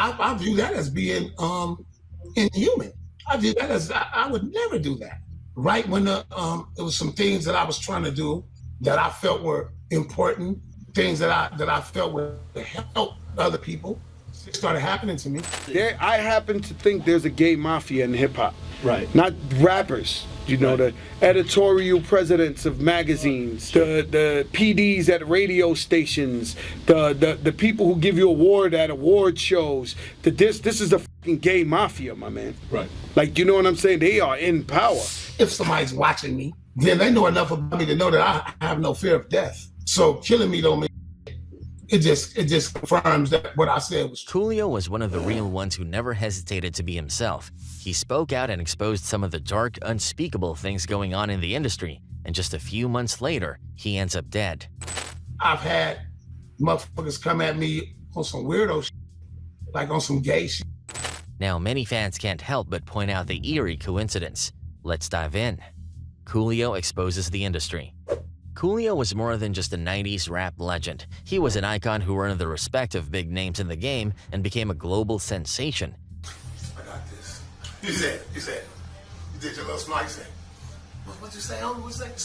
I view that as being inhuman. I view that as I would never do that. Right when it was some things that I was trying to do that I felt were important, things that I felt would help other people, it started happening to me. I happen to think there's a gay mafia in hip hop. Right. Not rappers. You know, the editorial presidents of magazines, the PDs at radio stations, the people who give you award at award shows. This is the fucking gay mafia, my man. Right. Like, you know what I'm saying? They are in power. If somebody's watching me, then they know enough about me to know that I have no fear of death. So killing me don't mean it just confirms that what I said was true. Coolio was one of the real ones who never hesitated to be himself. He spoke out and exposed some of the dark, unspeakable things going on in the industry, and just a few months later, he ends up dead. I've had motherfuckers come at me on some weirdo shit, like on some gay shit. Now, many fans can't help but point out the eerie coincidence. Let's dive in. Coolio exposes the industry. Coolio was more than just a 90s rap legend. He was an icon who earned the respect of big names in the game and became a global sensation. I got this. You did your little smile. You said, what'd you say? What's that?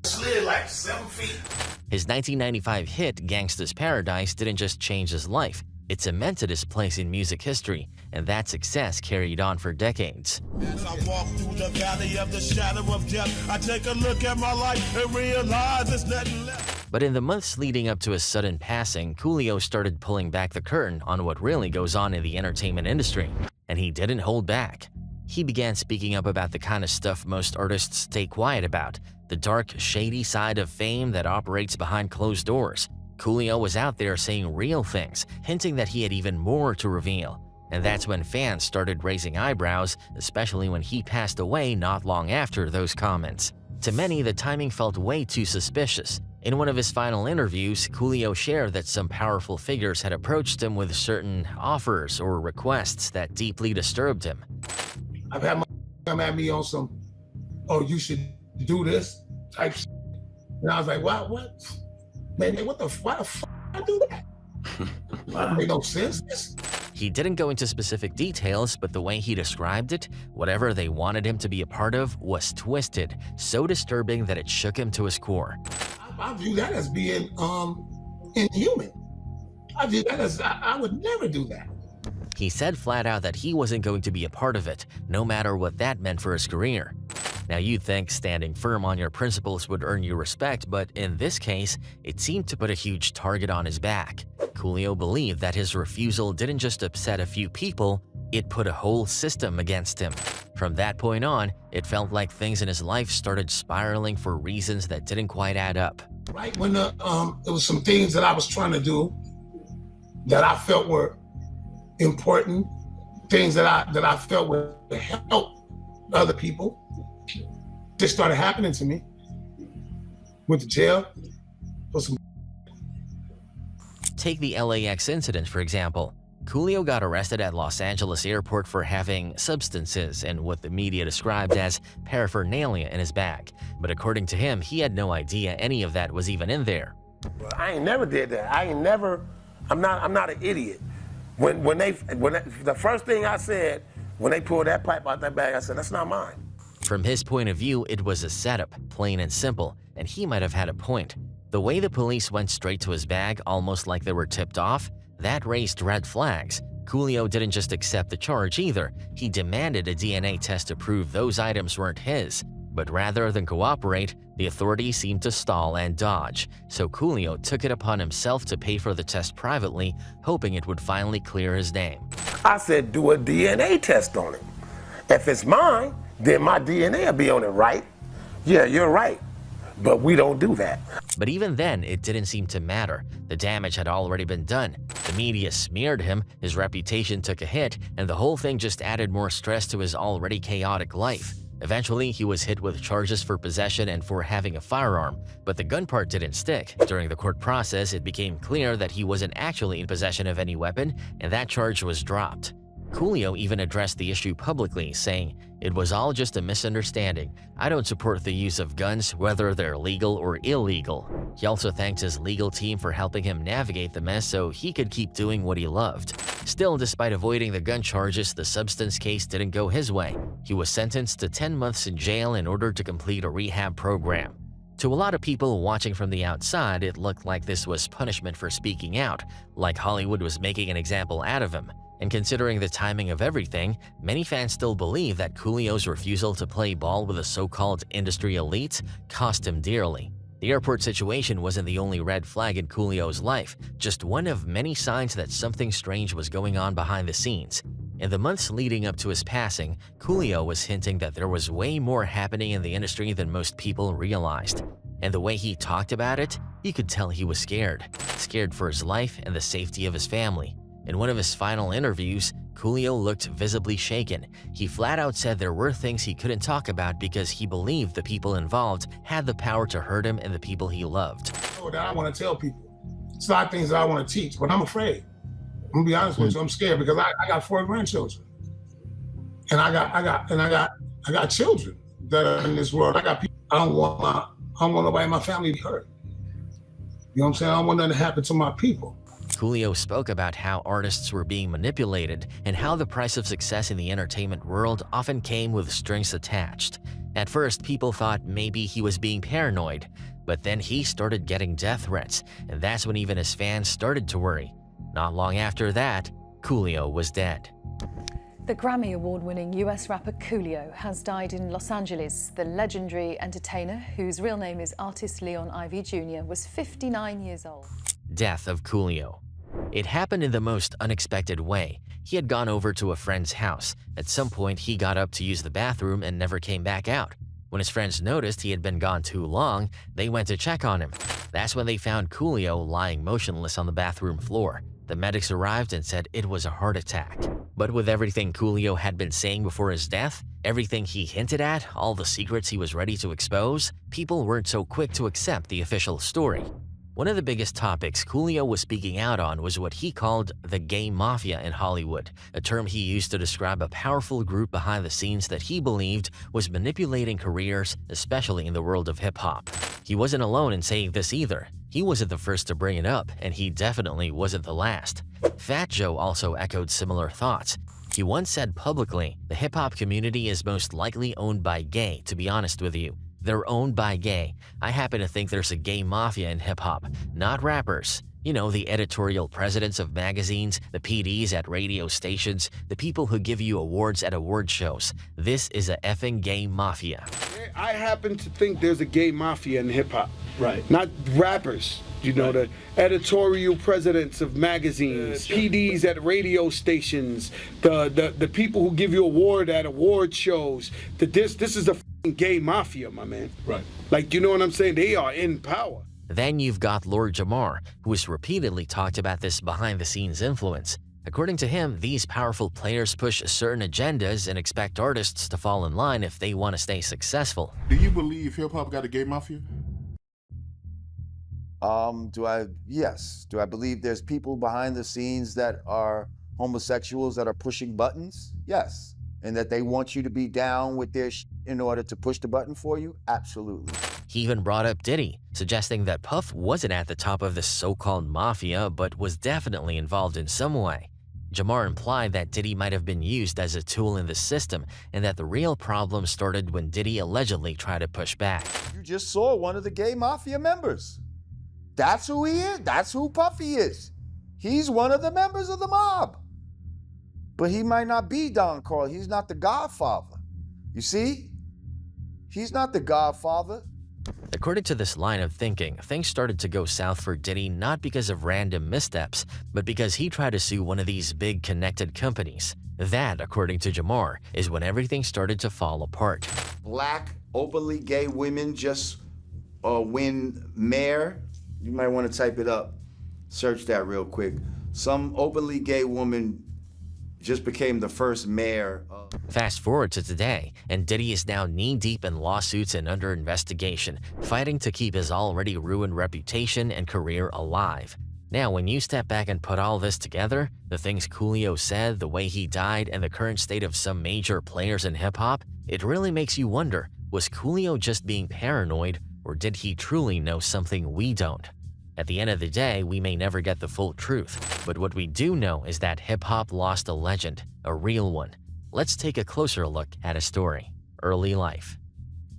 Slid like 7 feet. His 1995 hit, Gangsta Paradise, didn't just change his life. It cemented his place in music history, and that success carried on for decades. As I walk through the valley of the shadow of death, I take a look at my life and realize there's nothing left. But in the months leading up to his sudden passing, Coolio started pulling back the curtain on what really goes on in the entertainment industry, and he didn't hold back. He began speaking up about the kind of stuff most artists stay quiet about, the dark, shady side of fame that operates behind closed doors. Coolio was out there saying real things, hinting that he had even more to reveal. And that's when fans started raising eyebrows, especially when he passed away not long after those comments. To many, the timing felt way too suspicious. In one of his final interviews, Coolio shared that some powerful figures had approached him with certain offers or requests that deeply disturbed him. I've had my come at me on some, oh, you should do this type shit. And I was like, what? Man, why the fuck I do that? That made no sense. He didn't go into specific details, but the way he described it, whatever they wanted him to be a part of, was twisted, so disturbing that it shook him to his core. I view that as being inhuman. I view that as I would never do that. He said flat out that he wasn't going to be a part of it, no matter what that meant for his career. Now, you'd think standing firm on your principles would earn you respect, but in this case, it seemed to put a huge target on his back. Coolio believed that his refusal didn't just upset a few people, it put a whole system against him. From that point on, it felt like things in his life started spiraling for reasons that didn't quite add up. Right when it was some things that I was trying to do that I felt were important, things that I felt would help other people, just started happening to me. Went to jail for some. Take the LAX incident, for example. Coolio got arrested at Los Angeles airport for having substances and what the media described as paraphernalia in his bag. But according to him, he had no idea any of that was even in there. I ain't never did that. I'm not an idiot. When the first thing I said, when they pulled that pipe out that bag, I said, that's not mine. From his point of view, it was a setup, plain and simple, and he might have had a point. The way the police went straight to his bag, almost like they were tipped off, that raised red flags. Coolio didn't just accept the charge either. He demanded a DNA test to prove those items weren't his. But rather than cooperate, the authorities seemed to stall and dodge. So Coolio took it upon himself to pay for the test privately, hoping it would finally clear his name. I said, do a DNA test on it. If it's mine, then my DNA will be on it, right? Yeah, you're right. But we don't do that. But even then, it didn't seem to matter. The damage had already been done. The media smeared him, his reputation took a hit, and the whole thing just added more stress to his already chaotic life. Eventually, he was hit with charges for possession and for having a firearm, but the gun part didn't stick. During the court process, it became clear that he wasn't actually in possession of any weapon, and that charge was dropped. Coolio even addressed the issue publicly, saying, "It was all just a misunderstanding. I don't support the use of guns, whether they're legal or illegal." He also thanked his legal team for helping him navigate the mess so he could keep doing what he loved. Still, despite avoiding the gun charges, the substance case didn't go his way. He was sentenced to 10 months in jail in order to complete a rehab program. To a lot of people watching from the outside, it looked like this was punishment for speaking out, like Hollywood was making an example out of him. And considering the timing of everything, many fans still believe that Coolio's refusal to play ball with the so-called industry elites cost him dearly. The airport situation wasn't the only red flag in Coolio's life, just one of many signs that something strange was going on behind the scenes. In the months leading up to his passing, Coolio was hinting that there was way more happening in the industry than most people realized. And the way he talked about it, you could tell he was scared. Scared for his life and the safety of his family. In one of his final interviews, Coolio looked visibly shaken. He flat out said there were things he couldn't talk about because he believed the people involved had the power to hurt him and the people he loved. That I want to tell people. It's a lot of things that I want to teach, but I'm afraid. I'm gonna be honest with you. I'm scared because I got 4 grandchildren, and I got children that are in this world. I got people. I don't want nobody in my family to be hurt. You know what I'm saying? I don't want nothing to happen to my people. Coolio spoke about how artists were being manipulated and how the price of success in the entertainment world often came with strings attached. At first, people thought maybe he was being paranoid, but then he started getting death threats, and that's when even his fans started to worry. Not long after that, Coolio was dead. The Grammy Award-winning US rapper Coolio has died in Los Angeles. The legendary entertainer, whose real name is Artist Leon Ivy Jr., was 59 years old. Death of Coolio. It happened in the most unexpected way. He had gone over to a friend's house. At some point, he got up to use the bathroom and never came back out. When his friends noticed he had been gone too long, they went to check on him. That's when they found Coolio lying motionless on the bathroom floor. The medics arrived and said it was a heart attack. But with everything Coolio had been saying before his death, everything he hinted at, all the secrets he was ready to expose, people weren't so quick to accept the official story. One of the biggest topics Coolio was speaking out on was what he called the gay mafia in Hollywood, a term he used to describe a powerful group behind the scenes that he believed was manipulating careers, especially in the world of hip-hop. He wasn't alone in saying this either. He wasn't the first to bring it up, and he definitely wasn't the last. Fat Joe also echoed similar thoughts. He once said publicly, "The hip-hop community is most likely owned by gay, to be honest with you. They're owned by gay. I happen to think there's a gay mafia in hip-hop, not rappers. You know, the editorial presidents of magazines, the PDs at radio stations, the people who give you awards at award shows. This is a effing gay mafia." I happen to think there's a gay mafia in hip-hop. Right. Not rappers. You know, the editorial presidents of magazines, PDs at radio stations, the people who give you award at award shows. This is the f***ing gay mafia, my man. Right. Like, you know what I'm saying? They are in power. Then you've got Lord Jamar, who has repeatedly talked about this behind-the-scenes influence. According to him, these powerful players push certain agendas and expect artists to fall in line if they want to stay successful. Do you believe hip-hop got a gay mafia? Yes. Do I believe there's people behind the scenes that are homosexuals that are pushing buttons? Yes. And that they want you to be down with their in order to push the button for you? Absolutely. He even brought up Diddy, suggesting that Puff wasn't at the top of this so-called mafia, but was definitely involved in some way. Jamar implied that Diddy might have been used as a tool in the system, and that the real problem started when Diddy allegedly tried to push back. You just saw one of the gay mafia members. That's who he is. That's who Puffy is. He's one of the members of the mob. But he might not be Don Carl. He's not the Godfather. You see? He's not the Godfather. According to this line of thinking, things started to go south for Diddy not because of random missteps, but because he tried to sue one of these big connected companies. That, according to Jamar, is when everything started to fall apart. Black, openly gay women just win mayor. You might want to type it up. Search that real quick. Some openly gay woman just became the first mayor. Fast forward to today, and Diddy is now knee-deep in lawsuits and under investigation, fighting to keep his already ruined reputation and career alive. Now, when you step back and put all this together, the things Coolio said, the way he died, and the current state of some major players in hip-hop, it really makes you wonder, was Coolio just being paranoid, or did he truly know something we don't? At the end of the day, we may never get the full truth, but what we do know is that hip-hop lost a legend, a real one. Let's take a closer look at his story. Early life.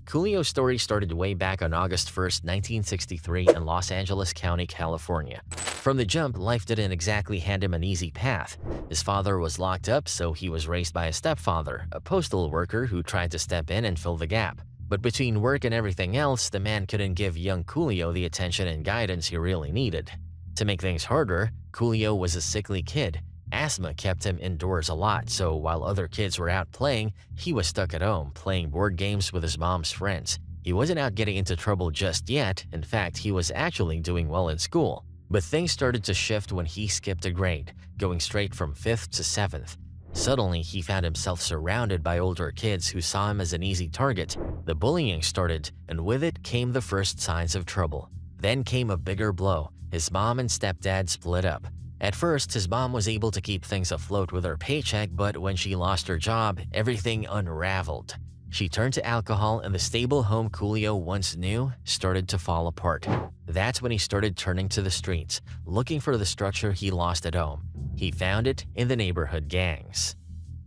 Coolio's story started way back on August 1st, 1963 in Los Angeles County, California. From the jump, life didn't exactly hand him an easy path. His father was locked up, so he was raised by a stepfather, a postal worker who tried to step in and fill the gap. But between work and everything else, the man couldn't give young Coolio the attention and guidance he really needed. To make things harder, Coolio was a sickly kid. Asthma kept him indoors a lot, so while other kids were out playing, he was stuck at home, playing board games with his mom's friends. He wasn't out getting into trouble just yet. In fact, he was actually doing well in school. But things started to shift when he skipped a grade, going straight from 5th to 7th. Suddenly, he found himself surrounded by older kids who saw him as an easy target. The bullying started, and with it came the first signs of trouble. Then came a bigger blow. His mom and stepdad split up. At first, his mom was able to keep things afloat with her paycheck, but when she lost her job, everything unraveled. She turned to alcohol, and the stable home Coolio once knew started to fall apart. That's when he started turning to the streets, looking for the structure he lost at home. He found it in the neighborhood gangs.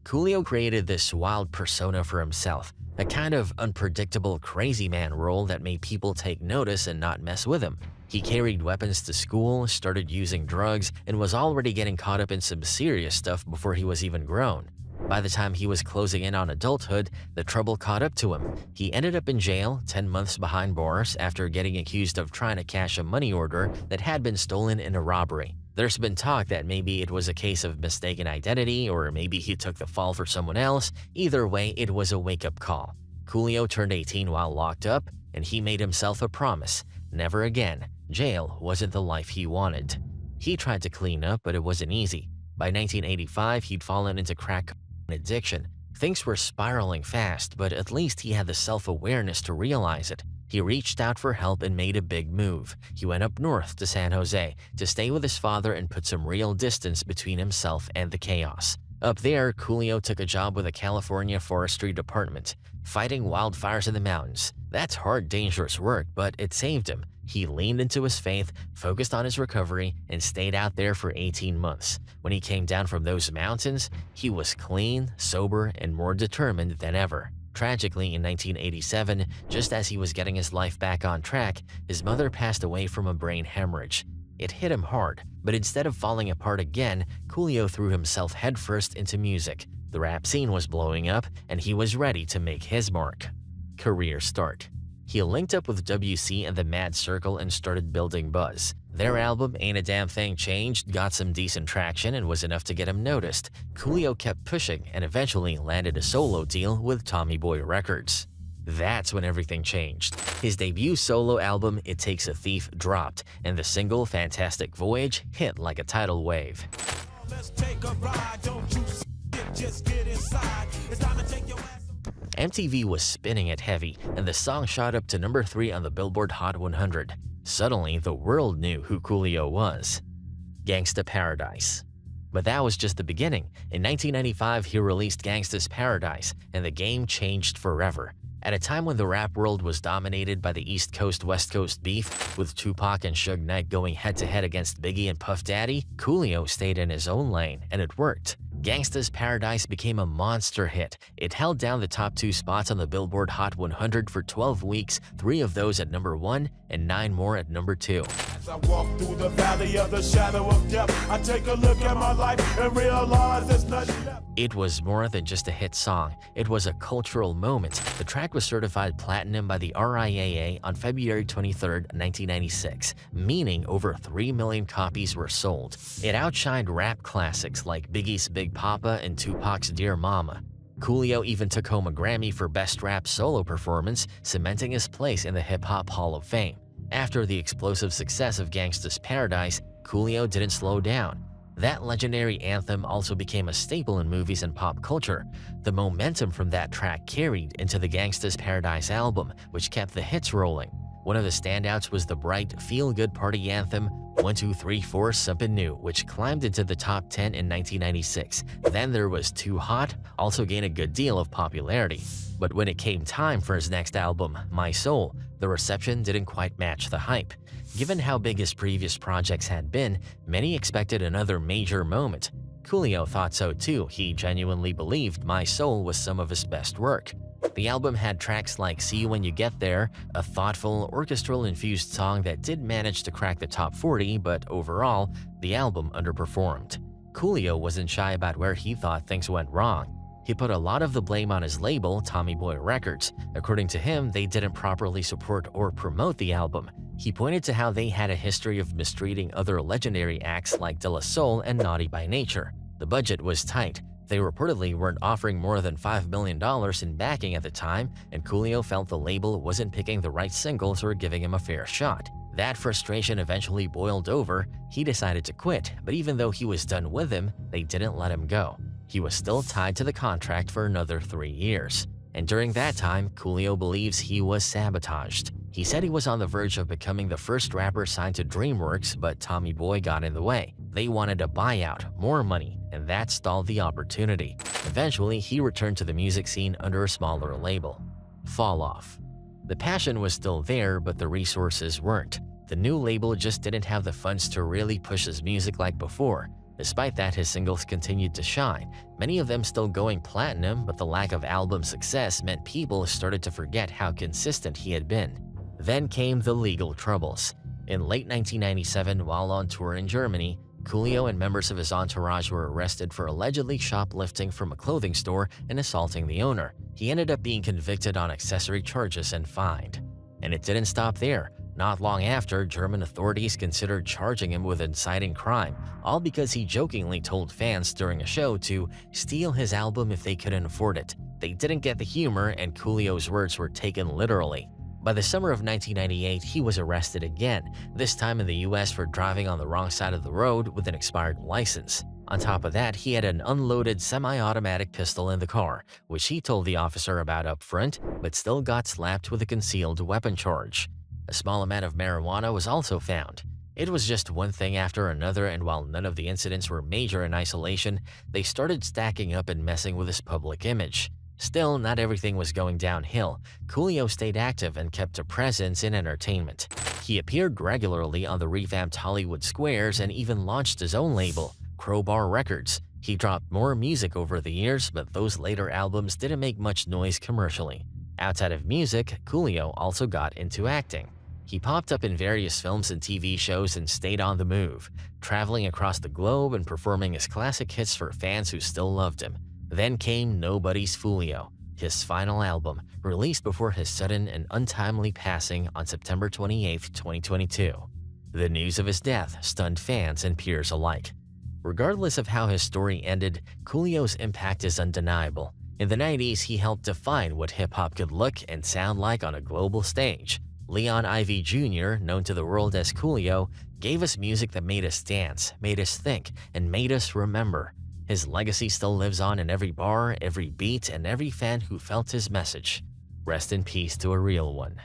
Coolio created this wild persona for himself, a kind of unpredictable crazy man role that made people take notice and not mess with him. He carried weapons to school, started using drugs, and was already getting caught up in some serious stuff before he was even grown. By the time he was closing in on adulthood, the trouble caught up to him. He ended up in jail, 10 months behind bars, after getting accused of trying to cash a money order that had been stolen in a robbery. There's been talk that maybe it was a case of mistaken identity, or maybe he took the fall for someone else. Either way, it was a wake-up call. Coolio turned 18 while locked up, and he made himself a promise: never again. Jail wasn't the life he wanted. He tried to clean up, but it wasn't easy. By 1985, he'd fallen into crack addiction. Things were spiraling fast, but at least he had the self-awareness to realize it. He reached out for help and made a big move. He went up north to San Jose to stay with his father and put some real distance between himself and the chaos. Up there, Coolio took a job with the California Forestry Department, fighting wildfires in the mountains. That's hard, dangerous work, but it saved him. He leaned into his faith, focused on his recovery, and stayed out there for 18 months. When he came down from those mountains, he was clean, sober, and more determined than ever. Tragically, in 1987, just as he was getting his life back on track, his mother passed away from a brain hemorrhage. It hit him hard, but instead of falling apart again, Coolio threw himself headfirst into music. The rap scene was blowing up, and he was ready to make his mark. Career start. He linked up with WC and the Mad Circle and started building buzz. Their album, Ain't a Damn Thing Changed, got some decent traction and was enough to get him noticed. Coolio kept pushing and eventually landed a solo deal with Tommy Boy Records. That's when everything changed. His debut solo album, It Takes a Thief, dropped, and the single, Fantastic Voyage, hit like a tidal wave. Let's take a ride, don't you just get inside. It's time to take your ass. MTV was spinning it heavy, and the song shot up to number 3 on the Billboard Hot 100. Suddenly, the world knew who Coolio was. Gangsta Paradise. But that was just the beginning. In 1995, he released Gangsta's Paradise, and the game changed forever. At a time when the rap world was dominated by the East Coast-West Coast beef, with Tupac and Suge Knight going head-to-head against Biggie and Puff Daddy, Coolio stayed in his own lane, and it worked. Gangsta's Paradise became a monster hit. It held down the top 2 spots on the Billboard Hot 100 for 12 weeks, 3 of those at number 1 and 9 more at number 2. As I walk through the valley of the shadow of death, I take a look at my life and realize there's nothing left. It was more than just a hit song. It was a cultural moment. The track was certified platinum by the RIAA on February 23, 1996, meaning over 3 million copies were sold. It outshined rap classics like Biggie's Big Papa and Tupac's Dear Mama. Coolio even took home a Grammy for Best Rap Solo Performance, cementing his place in the Hip Hop Hall of Fame. After the explosive success of Gangsta's Paradise, Coolio didn't slow down. That legendary anthem also became a staple in movies and pop culture. The momentum from that track carried into the Gangsta's Paradise album, which kept the hits rolling. One of the standouts was the bright, feel-good party anthem 1 2 3 4 Something New, which climbed into the top 10 in 1996. Then there was Too Hot, also gained a good deal of popularity. But when it came time for his next album, My Soul, the reception didn't quite match the hype. Given how big his previous projects had been, many expected another major moment. Coolio thought so too. He genuinely believed My Soul was some of his best work. The album had tracks like See You When You Get There, a thoughtful, orchestral-infused song that did manage to crack the top 40, but overall, the album underperformed. Coolio wasn't shy about where he thought things went wrong. He put a lot of the blame on his label, Tommy Boy Records. According to him, they didn't properly support or promote the album. He pointed to how they had a history of mistreating other legendary acts like De La Soul and Naughty by Nature. The budget was tight. They reportedly weren't offering more than $5 million in backing at the time, and Coolio felt the label wasn't picking the right singles or giving him a fair shot. That frustration eventually boiled over. He decided to quit, but even though he was done with him, they didn't let him go. He was still tied to the contract for another 3 years. And during that time, Coolio believes he was sabotaged. He said he was on the verge of becoming the first rapper signed to DreamWorks, but Tommy Boy got in the way. They wanted a buyout, more money, and that stalled the opportunity. Eventually, he returned to the music scene under a smaller label. Fall Off. The passion was still there, but the resources weren't. The new label just didn't have the funds to really push his music like before. Despite that, his singles continued to shine, many of them still going platinum, but the lack of album success meant people started to forget how consistent he had been. Then came the legal troubles. In late 1997, while on tour in Germany, Coolio and members of his entourage were arrested for allegedly shoplifting from a clothing store and assaulting the owner. He ended up being convicted on accessory charges and fined. And it didn't stop there. Not long after, German authorities considered charging him with inciting crime, all because he jokingly told fans during a show to steal his album if they couldn't afford it. They didn't get the humor, and Coolio's words were taken literally. By the summer of 1998, he was arrested again, this time in the US for driving on the wrong side of the road with an expired license. On top of that, he had an unloaded semi-automatic pistol in the car, which he told the officer about up front, but still got slapped with a concealed weapon charge. A small amount of marijuana was also found. It was just one thing after another, and while none of the incidents were major in isolation, they started stacking up and messing with his public image. Still, not everything was going downhill. Coolio stayed active and kept a presence in entertainment. He appeared regularly on the revamped Hollywood Squares and even launched his own label, Crowbar Records. He dropped more music over the years, but those later albums didn't make much noise commercially. Outside of music, Coolio also got into acting. He popped up in various films and TV shows and stayed on the move, traveling across the globe and performing his classic hits for fans who still loved him. Then came Nobody's Foolio, his final album, released before his sudden and untimely passing on September 28, 2022. The news of his death stunned fans and peers alike. Regardless of how his story ended, Coolio's impact is undeniable. In the 90s, he helped define what hip-hop could look and sound like on a global stage. Leon Ivy Jr., known to the world as Coolio, gave us music that made us dance, made us think, and made us remember. His legacy still lives on in every bar, every beat, and every fan who felt his message. Rest in peace to a real one.